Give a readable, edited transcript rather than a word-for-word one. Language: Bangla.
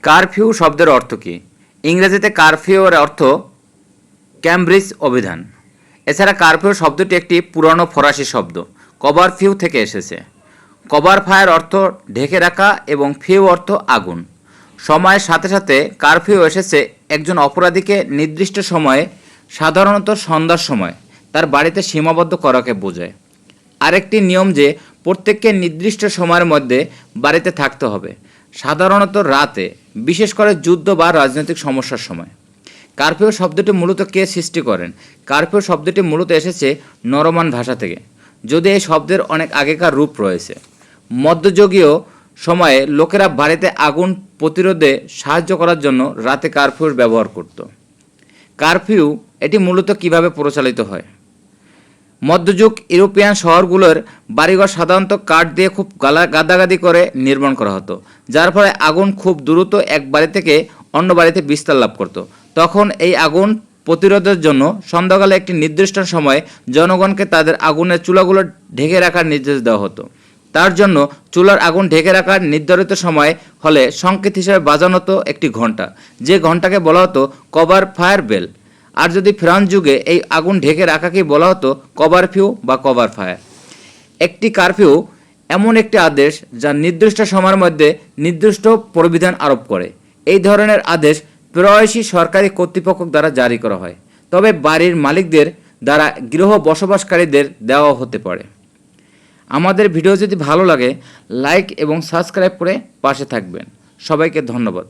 কারফিউ শব্দের অর্থ কী? ইংরেজিতে কারফিউর অর্থ ক্যামব্রিজ অভিধান। এছাড়া কারফিউ শব্দটি একটি পুরানো ফরাসি শব্দ কভারফিউ থেকে এসেছে। কভার ফায়ার অর্থ ঢেকে রাখা এবং ফিউ অর্থ আগুন। সময়ের সাথে সাথে কারফিউ এসেছে একজন অপরাধীকে নির্দিষ্ট সময়ে, সাধারণত সন্ধ্যার সময়, তার বাড়িতে সীমাবদ্ধ করাকে বোঝায়। আরেকটি নিয়ম যে প্রত্যেককে নির্দিষ্ট সময়ের মধ্যে বাড়িতে থাকতে হবে, সাধারণত রাতে, বিশেষ করে যুদ্ধ বা রাজনৈতিক সমস্যার সময়। কারফিউ শব্দটি মূলত কে সৃষ্টি করেন? কারফিউ শব্দটি মূলত এসেছে নরমান ভাষা থেকে, যদি এই শব্দের অনেক আগেকার রূপ রয়েছে। মধ্যযুগীয় সময়ে লোকেরা বাড়িতে আগুন প্রতিরোধে সাহায্য করার জন্য রাতে কারফিউর ব্যবহার করত। কারফিউ এটি মূলত কিভাবে পরিচালিত হয়? মধ্যযুগ ইউরোপিয়ান শহরগুলোর বাড়িঘর সাধারণত কাঠ দিয়ে খুব গাদাগাদি করে নির্মাণ করা হতো, যার ফলে আগুন খুব দ্রুত এক বাড়ি থেকে অন্য বাড়িতে বিস্তার লাভ করত। তখন এই আগুন প্রতিরোধের জন্য সন্ধ্যাকালে একটি নির্দিষ্ট সময়ে জনগণকে তাদের আগুনের চুলাগুলো ঢেকে রাখার নির্দেশ দেওয়া হতো। তার জন্য চুলার আগুন ঢেকে রাখার নির্ধারিত সময় হলে সংকেত হিসেবে বাজানো হতো একটি ঘণ্টা, যে ঘণ্টাকে বলা হতো কভার ফায়ার বেল। আর যদি ফ্রান্স যুগে এই আগুন ঢেকে রাখাকেই বলা হতো কভারফিউ বা কভার ফায়ার। একটি কারফিউ এমন একটি আদেশ যা নির্দিষ্ট সময়ের মধ্যে নির্দিষ্ট প্রবিধান আরোপ করে। এই ধরনের আদেশ প্রায়শই সরকারি কর্তৃপক্ষ দ্বারা জারি করা হয়, তবে বাড়ির মালিকদের দ্বারা গৃহ বসবাসকারীদের দেওয়া হতে পারে। আমাদের ভিডিও যদি ভালো লাগে লাইক এবং সাবস্ক্রাইব করে পাশে থাকবেন। সবাইকে ধন্যবাদ।